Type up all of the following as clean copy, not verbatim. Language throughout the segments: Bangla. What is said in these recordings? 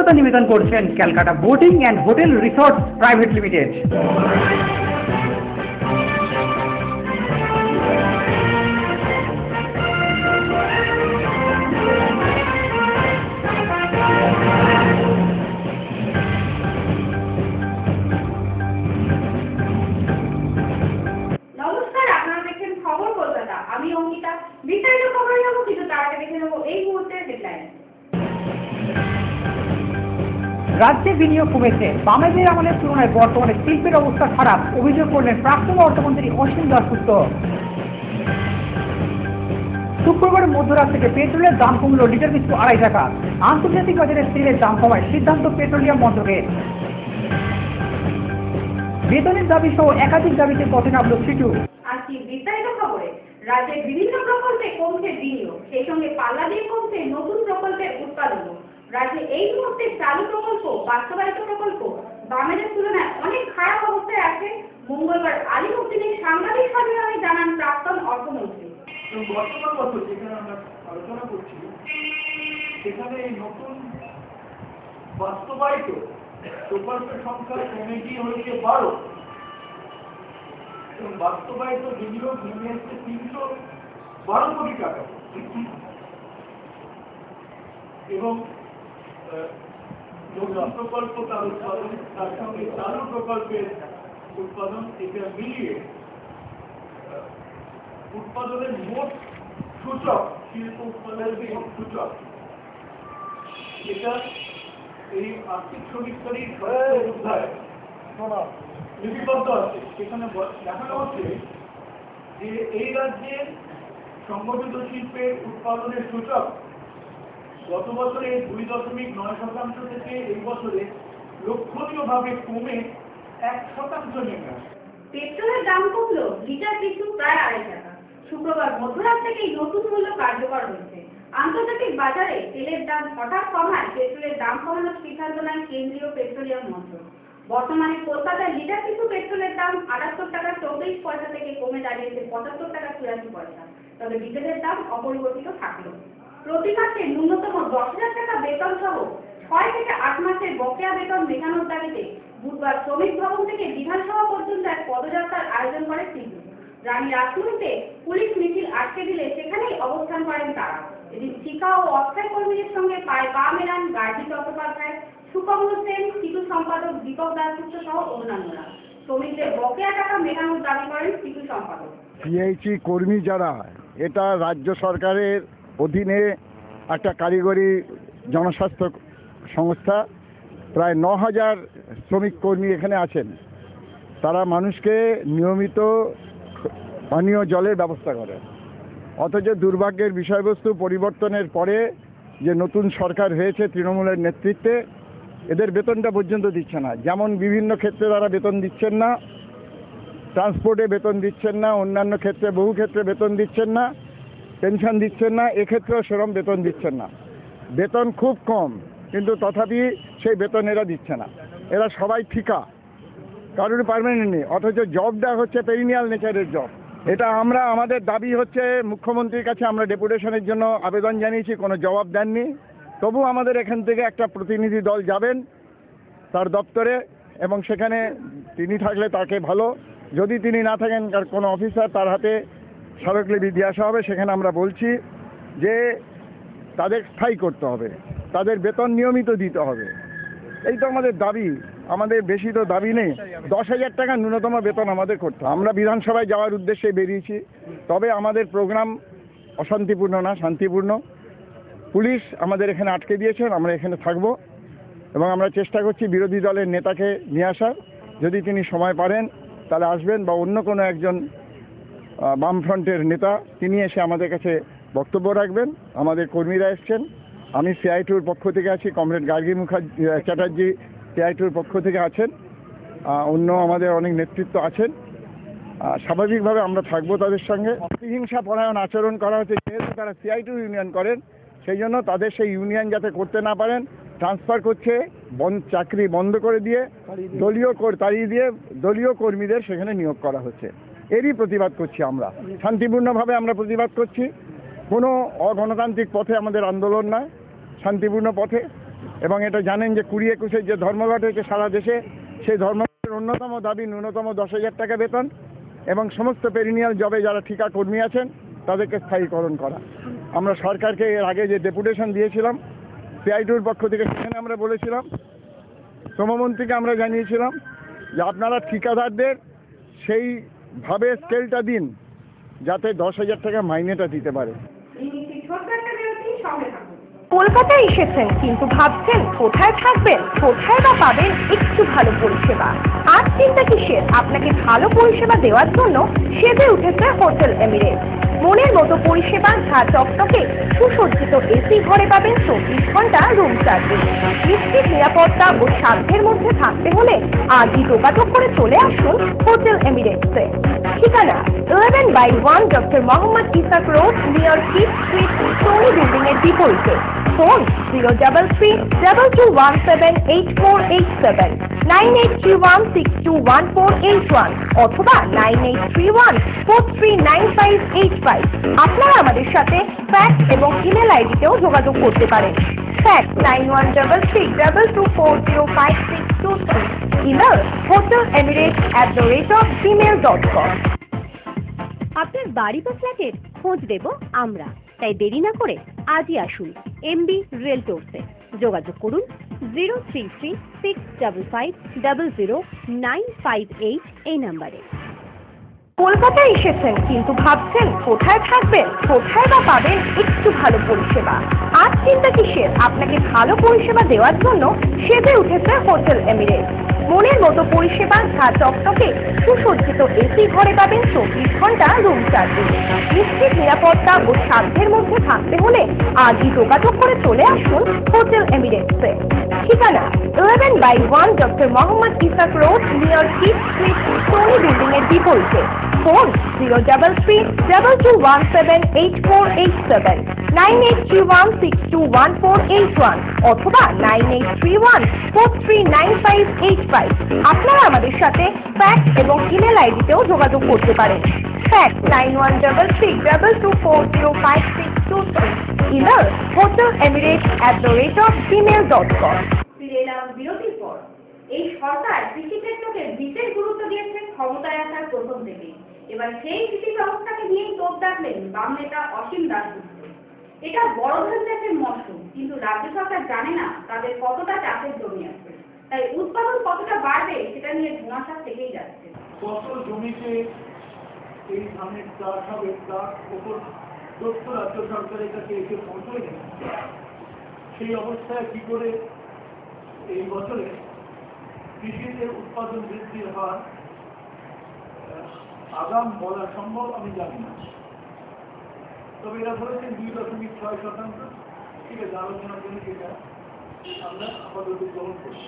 কৃতজ্ঞতা নিবেদন করছেন Calcutta boating and hotel resort private limited. নমস্কার, আপনারা দেখছেন খবর কলকাতা। আমি অঙ্কিতা। বিস্তারিত খবরে যাবো, কিন্তু তার আগে দেখে নেবো এই মুহূর্তের হেডলাইন। রাজ্যে বিনিয়োগ কমেছে, বামেদের আমলের তুলনায় বর্তমানে শিল্পের অবস্থা খারাপ, অভিযোগ করলেন প্রাক্তন অর্থমন্ত্রী অসীম দাশগুপ্ত। শুক্রবার মধ্যরাত থেকে পেট্রোলের দাম কমল লিটার পিছু 2.5 টাকা। আন্তর্জাতিক বাজারে তেলের দাম কমায় সিদ্ধান্ত পেট্রোলিয়াম মন্ত্রকের। বেতনের দাবি সহ একাধিক দাবিতে পথে নামল সিটু। আজকে বিস্তারিত খবরে রাজ্যের বিভিন্ন প্রকল্পে কমছে বিনিয়োগ, সেই সঙ্গে পাল্লা দিয়ে কমছে নতুন প্রকল্পের উৎপাদনও। রাজ্যে এই মুহূর্তে চালু প্রকল্প, বাস্তবায়িত প্রকল্প বামেদের তুলনায় অনেক খারাপ অবস্থায় আছে। মঙ্গলবার আলিমুদ্দিনের সাংবাদিক সম্মেলনে জানান প্রাক্তন অর্থমন্ত্রী। বর্তমান বছর যেখানে আমরা আলোচনা করছি, সেখানে এই নতুন বাস্তবায়িত প্রকল্পের সংখ্যা কমে গিয়ে হয়েছে 12 এবং বাস্তবায়িত বিনিয়োগ নেমে এসছে 312 কোটি টাকা এবং নতুন প্রকল্প তার উৎপাদন, তার সঙ্গে চালু প্রকল্পের উৎপাদন, এটা মিলিয়ে উৎপাদনের মোট সূচক, শিল্প উৎপাদনের মোট সূচক, এটা এই আর্থিক সমীক্ষারই অধ্যায় লিপিবদ্ধ আছে। সেখানে দেখানো হচ্ছে যে এই রাজ্যে সংগঠিত শিল্পের উৎপাদনের সূচক গত বছরে 2.9% থেকে এই বছরে লক্ষণীয়ভাবে কমে 1% নেমে আসে। পেট্রোলের দাম কমলো লিটার পিছু প্রায় 2.5 টাকা। শুক্রবার মধ্যরাত থেকেই নতুন মূল্য কার্যকর হয়েছে। আন্তর্জাতিক বাজারে তেলের দাম হঠাৎ কমায় পেট্রোলের দাম কমানোর সিদ্ধান্ত নেয় কেন্দ্রীয় পেট্রোলিয়াম মন্ত্রক। বর্তমানে কলকাতায় লিটার পিছু পেট্রোলের দাম 78 টাকা 24 পয়সা থেকে কমে দাঁড়িয়েছে 75 টাকা 84 পয়সা। তবে ডিজেলের দাম অপরিবর্তিত থাকলো। প্রতি মাসে ন্যূনতম 10,000 টাকা বেতন সহ 6 থেকে 8 মাসের বকেয়া বেতন মেটানোর দাবিতে বুধবার শ্রমিক ভবন থেকে বিধানসভা পর্যন্ত এক পদযাত্রার আয়োজন করে সিটু। রানী রাসমণিতে পুলিশ মিছিল আটকে দিলে সেখানেই অবস্থান করেন তারা। এদিন শিক্ষা ও অস্থায়ী কর্মীদের সঙ্গে পায়ে পা মেলান গার্গী চট্টোপাধ্যায়, সুকমল সেন, সিটু সম্পাদক দীপক দাসগুপ্ত সহ অন্যান্যরা। শ্রমিকদের বকেয়া টাকা মেটানোর দাবি করেন সিটু সম্পাদক। পিএইচই কর্মী যারা, এটা রাজ্য সরকারের অধীনে একটা কারিগরি জনস্বাস্থ্য সংস্থা, প্রায় 9,000 শ্রমিক কর্মী এখানে আছেন। তারা মানুষকে নিয়মিত পানীয় জলের ব্যবস্থা করে। অথচ দুর্ভাগ্যের বিষয়বস্তু, পরিবর্তনের পরে যে নতুন সরকার হয়েছে তৃণমূলের নেতৃত্বে, এদের বেতনটা পর্যন্ত দিচ্ছে না। যেমন বিভিন্ন ক্ষেত্রে তারা বেতন দিচ্ছেন না, ট্রান্সপোর্টে বেতন দিচ্ছেন না, অন্যান্য ক্ষেত্রে বহু ক্ষেত্রে বেতন দিচ্ছেন না, পেনশন দিচ্ছেন না, এক্ষেত্রেও সেরকম বেতন দিচ্ছেন না। বেতন খুব কম, কিন্তু তথাপি সেই বেতন এরা দিচ্ছে না। এরা সবাই ঠিকা, কারোর পারমানেন্ট নেই। অথচ জবটা হচ্ছে পেরিনিয়াল নেচারের জব। এটা আমরা, আমাদের দাবি হচ্ছে মুখ্যমন্ত্রীর কাছে আমরা ডেপুটেশনের জন্য আবেদন জানিয়েছি, কোনো জবাব দেননি। তবু আমাদের এখান থেকে একটা প্রতিনিধি দল যাবেন তার দপ্তরে, এবং সেখানে তিনি থাকলে তাকে ভালো, যদি তিনি না থাকেন কোনো অফিসার, তার হাতে স্মারকলিপি দিয়ে আসা হবে। সেখানে আমরা বলছি যে তাদের স্থায়ী করতে হবে, তাদের বেতন নিয়মিত দিতে হবে। এই তো আমাদের দাবি। আমাদের বেশি তো দাবি নেই, 10,000 টাকা ন্যূনতম বেতন আমাদের করতে হবে। আমরা বিধানসভায় যাওয়ার উদ্দেশ্যে বেরিয়েছি, তবে আমাদের প্রোগ্রাম অশান্তিপূর্ণ না, শান্তিপূর্ণ। পুলিশ আমাদের এখানে আটকে দিয়েছেন, আমরা এখানে থাকব এবং আমরা চেষ্টা করছি বিরোধী দলের নেতাকে নিয়ে আসার। যদি তিনি সময় পারেন তাহলে আসবেন, বা অন্য কোনো একজন বামফ্রন্টের নেতা তিনি এসে আমাদের কাছে বক্তব্য রাখবেন। আমাদের কর্মীরা এসছেন, আমি সিআইটিউর পক্ষ থেকে আছি, কমরেড গার্গী চ্যাটার্জি সিআইটিউর পক্ষ থেকে আছেন, অন্য আমাদের অনেক নেতৃত্ব আছেন। স্বাভাবিকভাবে আমরা থাকবো তাদের সঙ্গে। প্রতিহিংসা পরায়ণ আচরণ করা হচ্ছে, যেহেতু তারা সিআইটিউ ইউনিয়ন করেন, সেই জন্য তাদের সেই ইউনিয়ন যাতে করতে না পারেন ট্রান্সফার করছে, চাকরি বন্ধ করে দিয়ে তাড়িয়ে দিয়ে দলীয় কর্মীদের সেখানে নিয়োগ করা হচ্ছে। এরই প্রতিবাদ করছি আমরা, শান্তিপূর্ণভাবে আমরা প্রতিবাদ করছি। কোনো অগণতান্ত্রিক পথে আমাদের আন্দোলন নয়, শান্তিপূর্ণ পথে। এবং এটা জানেন যে 20-21 যে ধর্মঘট হয়েছে সারা দেশে, সেই ধর্মঘটের অন্যতম দাবি ন্যূনতম 10,000 টাকা বেতন এবং সমস্ত পেরিনিয়াল জবে যারা ঠিকা কর্মী আছেন তাদেরকে স্থায়ীকরণ করা। আমরা সরকারকে এর আগে যে ডেপুটেশন দিয়েছিলাম সিআইটিউর পক্ষ থেকে, সেখানে আমরা বলেছিলাম, শ্রমমন্ত্রীকে আমরা জানিয়েছিলাম যে আপনারা ঠিকাদারদের সেইভাবে স্কেলটা দিন যাতে 10,000 টাকা মাইনেটা দিতে পারে। ছোট্ট একটা বিরতি, সঙ্গে থাকুন। কলকাতায় এসেছেন কিন্তু ভাবছেন কোথায় থাকবেন, কোথায় বা পাবেন একটু ভালো পরিষেবা। আর চিন্তা কিসের, আপনাকে ভালো পরিষেবা দেওয়ার জন্য সেজে উঠেছে হোটেল এমিরেটস। মনের মতো পরিষেবা, ঝা চকচকে সুসজ্জিত এসি ঘরে পাবেন 24 ঘন্টা রুম সার্ভিস। নিশ্চিত নিরাপত্তা ও সাধ্যের মধ্যে থাকতে হলে আজই যোগাযোগ করে চলে আসুন হোটেল এমিরেটসে। ঠিকানা 11/1 doctor Mohammad Ishaq road, near Kyd street, Sony building এর বিপরীতে। ফোন 033-2217-8487, 9831621481 অথবা 9831439585। আপনারা আমাদের সাথে ফ্যাক্স এবং ইমেল আইডিতেও যোগাযোগ করতে পারেন। Fax 913322405623, email hotelemirates@gmail.com। আপনার বাড়ি বা ফ্ল্যাটের খোঁজ দেব আমরা, তাই দেরি না করে আজই আসুন এমবি রিয়েলটরসে। যোগাযোগ করুন 033655000958 এই নাম্বারে। কলকাতায় এসেছেন কিন্তু ভাবছেন কোথায় থাকবেন, কোথায় বা পাবেন একটু ভালো পরিষেবা। আর চিন্তা কিসের, আপনাকে ভালো পরিষেবা দেওয়ার জন্য সেজে উঠেছে হোটেল এমিরেটস। মনের মতো পরিষেবা, ঝা চকচকে সুসজ্জিত এসি ঘরে পাবেন 24 ঘন্টা রুম সার্ভিস। নিশ্চিত নিরাপত্তা ও সাধ্যের মধ্যে থাকতে হলে আজই যোগাযোগ করে চলে আসুন হোটেল এমিরেটসে। ঠিকানা 11/1 doctor Mohammad Ishaq road, near Kyd street, Sony building এর বিপরীতে। ফোন 033-2217-8487, 9831621481 অথবা 9831439585। আপনারা আমাদের সাথে ফ্যাক্স এবং ইমেল আইডিতেও যোগাযোগ করতে পারেন। Fax 913322405623, email hotelemirates@gmail.com। ফিরে এলাম বিরতির পর। এই সরকার কৃষিক্ষেত্রকে বিশেষ গুরুত্ব দিয়েছে ক্ষমতায় আসার প্রথম থেকেই। এবার সেই কৃষি ব্যবস্থাকে নিয়েই তোপ দাগলেন বাম নেতা অসীম দাশগুপ্ত। এটা বড় ধান চাষের মরশুম, কিন্তু রাজ্য সরকার জানে না তাদের কতটা চাষের জমি আছে, তাই উৎপাদন কতটা বাড়বে সেটা নিয়ে ধোঁয়াশা থেকেই যাচ্ছে। কত জমিতে এই ধানের চাষ হবে তার ওপর তথ্য রাজ্য সরকারের কাছে এসে পৌঁছয়নি। সেই অবস্থায় কি করে এই বছরে কৃষিতে উৎপাদন বৃদ্ধির হার আগাম বলা সম্ভব আমি জানি না, তবে এরা বলেছেন 2.6%। ঠিক আছে, আলোচনার জন্য এটা আমরা আপাতত গ্রহণ করি।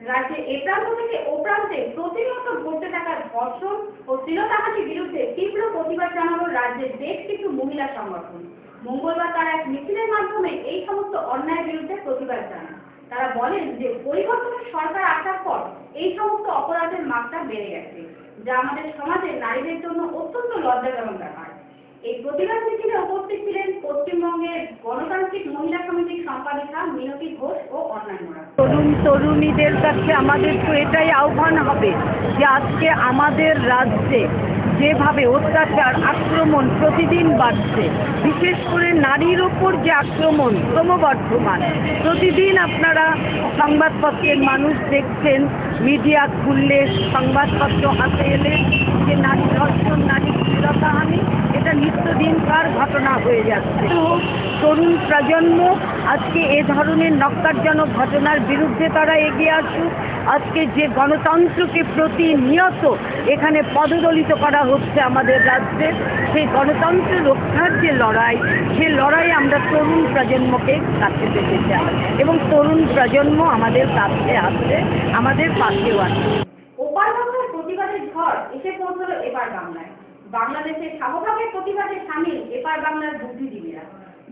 রাজ্যে এ প্রান্ত থেকে ও প্রান্তে প্রতিনিয়ত ঘটতে থাকা ধর্ষণ ও শ্লীলতাহানির বিরুদ্ধে তীব্র প্রতিবাদ জানালো রাজ্যের বেশ কিছু মহিলা সংগঠন। মঙ্গলবার তারা এক মিছিলের মাধ্যমে এই সমস্ত অন্যায়ের বিরুদ্ধে প্রতিবাদ জানান। তারা বলেন যে পরিবর্তনের সরকার আসার পর এই সমস্ত অপরাধের মাত্রা বেড়ে গেছে, যা আমাদের সমাজের নারীদের জন্য অত্যন্ত লজ্জাজনক ব্যাপার। এই প্রতিবাদ মিছিলে উপস্থিত ছিলেন পশ্চিমবঙ্গের গণতান্ত্রিক মহিলা সমিতির সম্পাদিকা মিনতি ঘোষ ও অন্যান্যরা। তরুণীদের কাছে আমাদের তো এটাই আহ্বান হবে যে আজকে আমাদের রাজ্যে যেভাবে অত্যাচার, আক্রমণ প্রতিদিন বাড়ছে, বিশেষ করে নারীর ওপর যে আক্রমণ ক্রমবর্ধমান। প্রতিদিন আপনারা সংবাদপত্রের মানুষ দেখছেন, মিডিয়া খুললে, সংবাদপত্র হাতে এলে যে নারী ধর্ষণ, নারী শ্লীলতাহানি, এটা নিত্যদিনকার ঘটনা হয়ে যাচ্ছে। তরুণ প্রজন্ম আজকে এ ধরনের নক্কারজনক ঘটনার বিরুদ্ধে তারা এগিয়ে আসুক। আজকে যে গণতন্ত্রকে প্রতিনিয়ত এখানে পদদলিত করা হচ্ছে আমাদের রাজ্যে, সেই গণতন্ত্র রক্ষার যে লড়াই, সে লড়াই আমরা তরুণ প্রজন্মকে কাছে পেতে চাই এবং তরুণ প্রজন্ম আমাদের কাছে আসছে, আমাদের পাশেও আছে। ওপার বাংলার প্রতিবাদের ঝড় এসে পৌঁছলো এপার বাংলায়। বাংলাদেশের শাহবাগের প্রতিবাদে সামিল এপার বাংলার বুদ্ধিজীবীরা।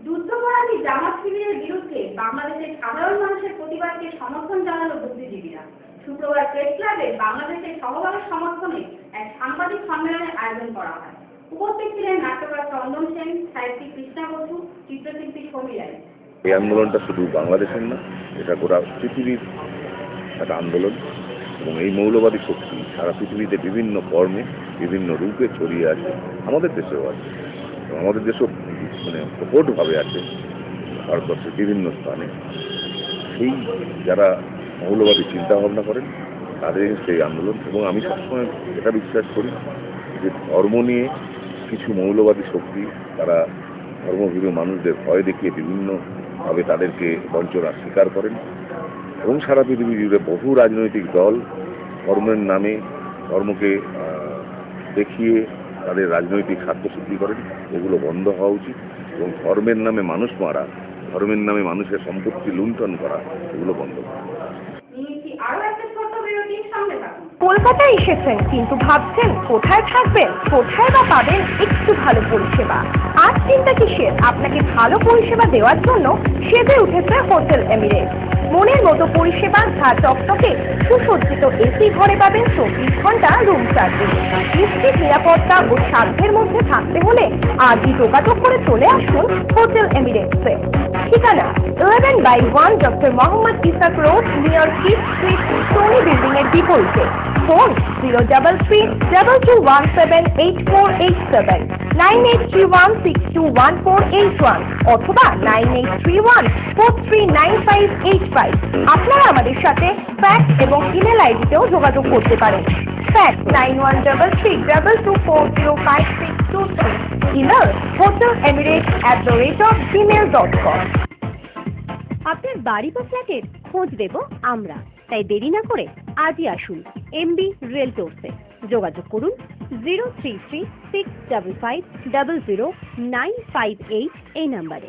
যুদ্ধপরাধী জামাত শিবিরের বিরুদ্ধে বাংলাদেশের সাধারণ মানুষের প্রতিবাদকে সমর্থন জানালো বুদ্ধিজীবীরা। শুক্রবার প্রেস ক্লাবে বাংলাদেশের সহবাগের সমর্থনে এক সাংবাদিক সম্মেলনের আয়োজন করা হয়। উপস্থিত ছিলেন নাট্যকার চন্দন সেন, সাহিত্যিক কৃষ্ণা বসু, চিত্রশিল্পী সমীর রায়। এই আন্দোলনটা শুধু বাংলাদেশের না, এটা গোটা পৃথিবীর একটা আন্দোলন এবং এই মৌলবাদী শক্তি সারা পৃথিবীতে বিভিন্ন ফর্মে বিভিন্ন রূপে ছড়িয়ে আছে, আমাদের দেশেও আছে এবং আমাদের দেশেও মানে প্রকটভাবে আছে ভারতবর্ষের বিভিন্ন স্থানে। সেই যারা মৌলবাদী চিন্তা ভাবনা করেন তাদের সেই আন্দোলন। এবং আমি সবসময় এটা বিশ্বাস করি যে ধর্ম নিয়ে কিছু মৌলবাদী শক্তি তারা ধর্মভীরু মানুষদের ভয় দেখিয়ে বিভিন্নভাবে তাদেরকে বঞ্চনার শিকার করেন এবং সারা পৃথিবী জুড়ে বহু রাজনৈতিক দল ধর্মের নামে ধর্মকে দেখিয়ে তাদের রাজনৈতিক স্বার্থসিদ্ধি করেন। এগুলো বন্ধ হওয়া উচিত এবং ধর্মের নামে মানুষ মারা, ধর্মের নামে মানুষের সম্পত্তি লুণ্ঠন করা, এগুলো বন্ধ করা। আরো একটা ছোট্ট বিরতির সঙ্গে থাকুন। কলকাতায় এসেছেন কিন্তু ভাবছেন কোথায় থাকবেন, কোথায় বা পাবেন একটু ভালো পরিষেবা। আর চিন্তা কিসের, আপনাকে ভালো পরিষেবা দেওয়ার জন্য সেজে উঠেছে হোটেল এমিরেটস। মনের মতো পরিষেবা, ঝা চকচকে সুসজ্জিত এসি ঘরে পাবেন 24 ঘন্টা রুম সার্ভিস। নিশ্চিত নিরাপত্তা ও সাধ্যের মধ্যে থাকতে হলে আজই যোগাযোগ করে চলে আসুন হোটেল এমিরেটসে। ঠিকানা 11/1 doctor Mohammad Ishaq road, near Kyd street, Sony building এর বিপরীতে। ফোন 033178487, 9831621481 অথবা 9831439585। আপনারা আমাদের সাথে ফ্যাক্স এবং ইমেল আইডিতেও যোগাযোগ করতে পারেন। Fax 913322405623, email hotelemirates@gmail.com। আপনার বাড়ি বা ফ্ল্যাটের খোঁজ দেব আমরা, তাই দেরি না করে আজই আসুন MB রিয়েলটরসে। যোগাযোগ করুন 033655000958 এই নাম্বারে।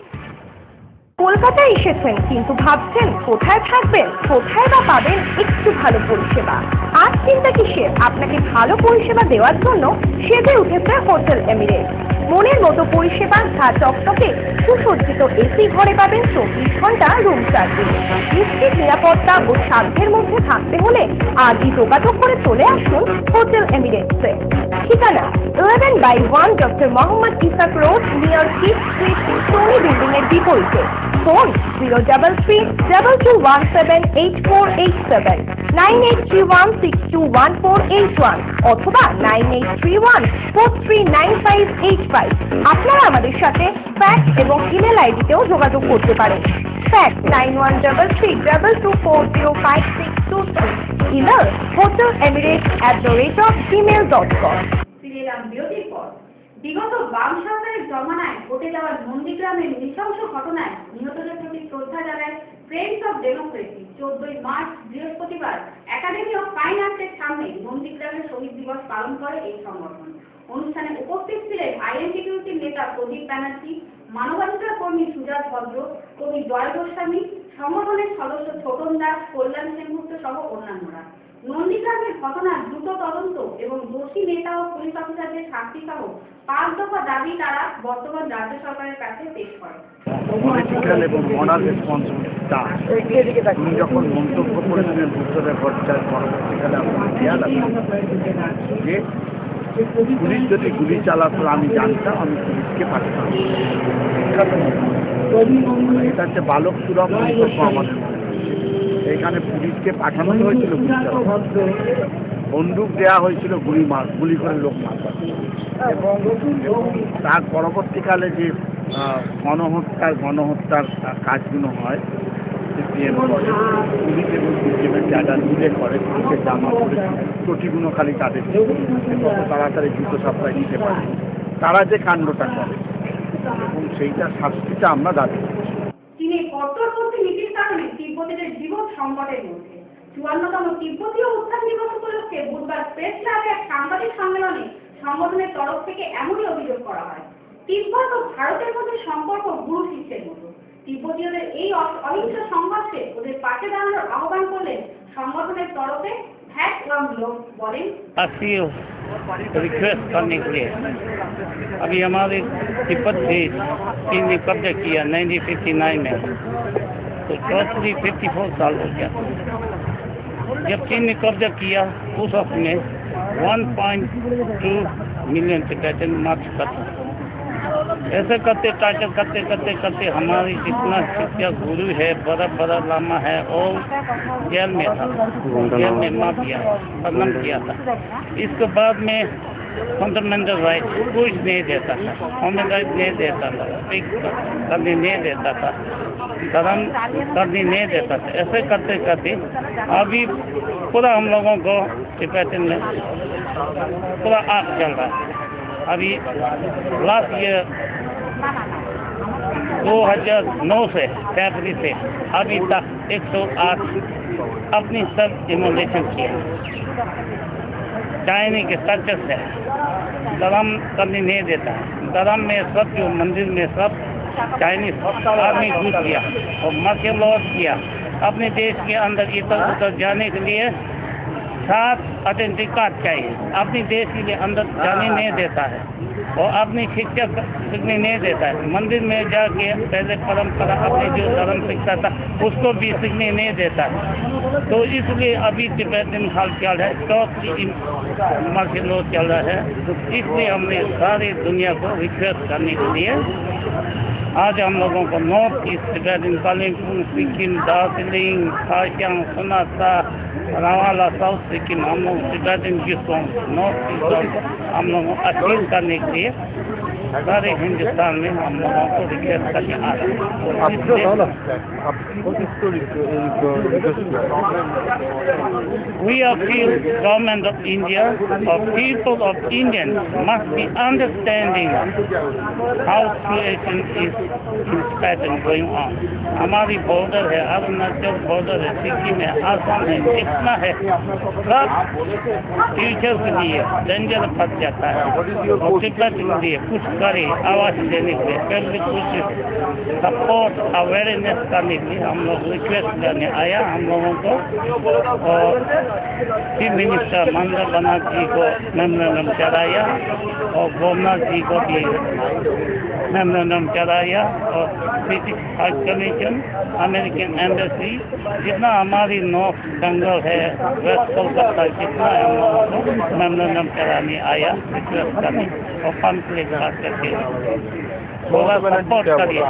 কলকাতায় এসেছেন কিন্তু ভাবছেন কোথায় থাকবেন, কোথায় বা পাবেন একটু ভালো পরিষেবা। আর চিন্তা কিসের, আপনাকে ভালো পরিষেবা দেওয়ার জন্য সেজে উঠেছে হোটেল এমিরেটস। মনের মতো পরিষেবা, ঝা চকচকে সুসজ্জিত এসি ঘরে পাবেন 24 ঘন্টা রুম সার্ভিস। নিশ্চিত নিরাপত্তা ও সাধ্যের মধ্যে থাকতে হলে আজই যোগাযোগ করে চলে আসুন হোটেল এমিরেটসে। ঠিকানা 11/1 doctor Mohammad Ishaq road, near Kyd street, Sony building এর বিপরীতে। ফোন 03322178487, 9831621481 অথবা 9831439585। আপনারা আমাদের সাথে ফ্যাক্স এবং ইমেল আইডিতেও যোগাযোগ করতে পারেন। Fax 913322405623, email hotelemirates@gmail.com। ফিরে এলাম বিরতির পর। বিগত বাম সরকারের জমানায় ঘটে যাওয়া নন্দীগ্রামের নৃশংস ঘটনায় নিহতদের প্রতি শ্রদ্ধা জানায় ফ্রেন্ডস অফ ডেমোক্রেসি। 14 মার্চ বৃহস্পতিবার একাডেমি অফ ফাইন আর্টসের সামনে নন্দীগ্রামের শহীদ দিবস পালন করে এই সংগঠন। অনুষ্ঠানে উপস্থিত ছিলেন আইএনটিটিউসির নেতা প্রদীপ ব্যানার্জি, মানবাধিকার কর্মী সুজাত ভদ্র, কবি জয় গোস্বামী, সংগঠনের সদস্য ছোটন দাস, কল্যাণ সেনগুপ্ত সহ অন্যান্যরা। নন্দীগ্রামের ঘটনার দ্রুত তদন্ত এবং দোষী নেতা ও পুলিশ অফিসারদের শাস্তি সহ 5 দফা দাবি তারা বর্তমান রাজ্য সরকারের কাছে পেশ করে। পলিটিক্যাল এবং মরাল রেসপন্সিবিলিটিটা উনি যখন মন্তব্য করেছিলেন উত্তরের পর্যায়ে, পরবর্তীকালে আপনার খেয়াল আছে যে পুলিশ যদি গুলি চালাতো আমি জানতাম, আমি পুলিশকে পাঠাতাম। এটা হচ্ছে বালক সুলভ মন্তব্য আমাদের। এখানে পুলিশকে পাঠানো হয়েছিল, বন্দুক দেওয়া হয়েছিল, গুলি করে লোক মারবার এবং তার পরবর্তীকালে যে গণহত্যার কাজগুলো হয় সিপিএম করে, পুলিশ এবং সিপিএমের জায়গা মিলে করে, পুলিশের জামা পরে ত্রুটিগুলো খালি তাদের কত তাড়াতাড়ি দ্রুত সপ্তাহে নিতে পারে, তারা যে কাণ্ডটা করে এবং সেইটা শাস্তিটা আমরা দাবি করছি। চীনের কট্টরপন্থী নীতির কারণে তিব্বতীদের জীবন সংকটের মধ্যে 54তম তিব্বতীয় উত্থান দিবস উপলক্ষে বুধবার প্রেস ক্লাবে এক সাংবাদিক সম্মেলনে সংগঠনের তরফ থেকে এমনই অভিযোগ করা হয়। তিব্বত ও ভারতের মধ্যে সম্পর্ক গুরু শিষ্যের মতো। তিব্বতীয়দের এই অহিংস সংঘর্ষে ওদের পাশে দাঁড়ানোর আহ্বান করলেন সংগঠনের তরফে ভ্যাট ওয়াংলোক। বলেন, रिक्वेस्ट करने के लिए अभी हमारे तिब्बत से चीन ने कब्जा किया 1959 में, तो टोटली 54 साल हो गया। जब चीन ने कब्जा किया उस वक्त में 1.2 मिलियन टिबेटन मार चुका था। ऐसे करते टार्चर करते करते करते हमारी जितना शिक्षा गुरु है, बड़ा बड़ा लामा है, और जेल में था, जेल में मार दिया, बदनाम किया था। इसके बाद में फंडामेंटल राइट कुछ नहीं देता था, ह्यूमन राइट नहीं देता था, स्पीक करने नहीं देता था, धर्म करने नहीं देता था। ऐसे करते करते अभी पूरा हम लोगों को तिब्बत में पूरा आग चल रहा है। अभी लास्ट ईयर 2009 से फरवरी से अभी तक 108 अपनी सब इमोलेशन किया। चाइनी के स्ट्रक्चर से धर्म करने नहीं देता है। धर्म में सब जो मंदिर में सब चाइनीज आदमी घुस गया और मर लॉस किया। अपने देश के अंदर इधर उधर जाने के लिए 7 आइडेंटिटी कार्ड चाहिए। अपने देश के लिए अंदर जाने नहीं देता है और अपनी शिक्षा सीखने नहीं देता है। मंदिर में जाके पहले परंपरा अपने जो धर्म सीखता था उसको भी सीखने नहीं देता है। तो इसलिए अभी तिब्बतन हालचाल है, मार्शल लॉ चल रहा है। इसलिए हमने सारी दुनिया को रिक्वेस्ट करने के लिए आज हम लोगों को north east Tibetan, Kalimpong, Sikkim, Darjeeling, Kurseong, Sonada, रावाला, साउथ सिक्किम, हम लोग तिब्बतन जिसको नॉर्थ ईस्ट हम लोगों को अपील करने के लिए सारे हिंदुस्तान में हम लोगों को रिक्वेस्ट करने आ रहे हैं। We appeal government of India or people of Indians must be understanding how situation is in Tibetan going on. हमारी बॉर्डर है, अरुणाचल बॉर्डर है, सिक्किम है, आसाम है, जितना है सब फ्यूचर के लिए डेंजर फंस जाता है। और तिब्बत के लिए कुछ करे आवाज देने के लिए, पहले कुछ सपोर्ट अवेयरनेस करने के लिए हम लोग रिक्वेस्ट करने आया। हम लोगों को और चीफ मिनिस्टर ममता बनर्जी को मेमोरेंडम चढ़ाया और गवर्नर जी को भी मेमोरेंडम चढ़ाया और British high commission, American embassy, जितना हमारी नॉर्थ बंगाल है, वेस्ट कोलकाता, जितना हम लोगों को मेमोरेंडम चढ़ाने आया रिक्वेस्ट करने और पम्पलेट बात करके थोड़ा सपोर्ट करिए।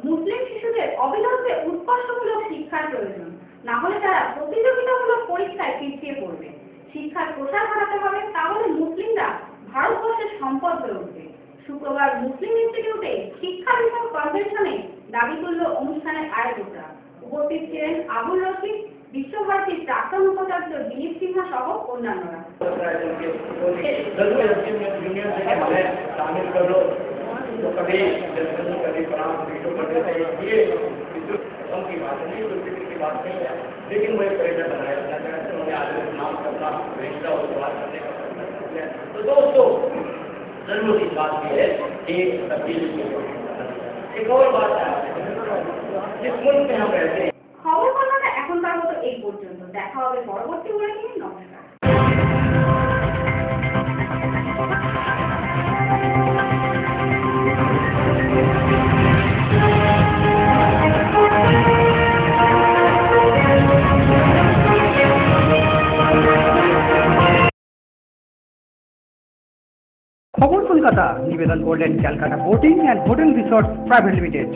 মুসলিম শিশুদের অবিলম্বে উৎকর্ষমূলক শিক্ষার প্রয়োজন, না হলে তারা প্রতিযোগিতামূলক পরীক্ষায় পিছিয়ে পড়বে। শিক্ষার প্রসার ঘটাতে হবে, তাহলে মুসলিমরা ভারতবর্ষের সম্পদ হয়ে উঠবে। শুক্রবার মুসলিম ইনস্টিটিউটে শিক্ষা বিষয়ক কনভেনশনে দাবি তুলল অনুষ্ঠানের আয়োজকরা। উপস্থিত ছিলেন আবুল রশিদ, বিশ্বভারতীর প্রাক্তন উপাচার্য দিলীপ সিনহা সহ অন্যান্যরা। तो कभी जनसंघ कभी पराम वीडियो करते थे, ये विद्युत की बात नहीं, विद्युत की बात नहीं है, लेकिन वो एक पर्यटन बनाया जाना चाहते हैं। उन्हें आज नाम करना रिश्ता और बात करने का प्रयत्न किया। तो दोस्तों जरूर इस बात की है कि तब्दीली एक और बात है, जिस मुल्क में हम रहते हैं। খবর কলকাতা এখনকার মতো এই পর্যন্ত। দেখা হবে পরবর্তী বুলেটিনে। নমস্কার। খবর কলকাতা নিবেদন করলেন Calcutta boating and hotel resort private limited.